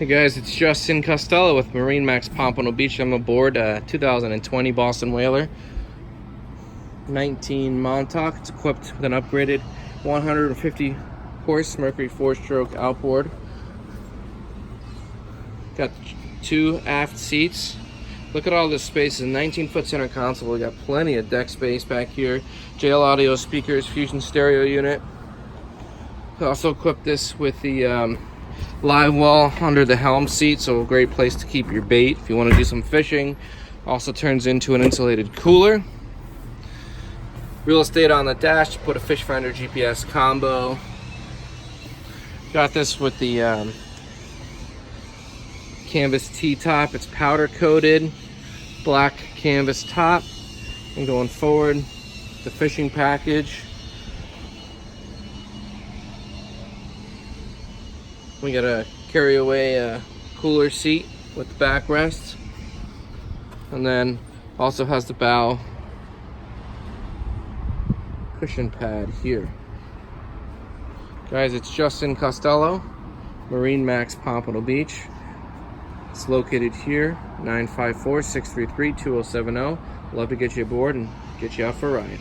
Hey guys, it's Justin Costello with MarineMax Pompano Beach. I'm aboard 2020 Boston Whaler 19 Montauk. It's equipped with an upgraded 150 horse Mercury 4-stroke outboard. Got 2 aft seats. Look at all this space. It's a 19-foot center console. We got plenty of deck space back here. JL audio speakers, Fusion stereo unit. We also equipped this with the live well under the helm seat, so a great place to keep your bait if you want to do some fishing. Also turns into an insulated cooler. Real estate on the dash to put a fish finder GPS combo. Got this with the canvas T-top. It's powder coated, black canvas top. And going forward, the fishing package. We got a carry away cooler seat with the backrest, and then also has the bow cushion pad here. Guys, it's Justin Costello, MarineMax Pompano Beach. It's located here, 954-633-2070. Love to get you aboard and get you out for a ride.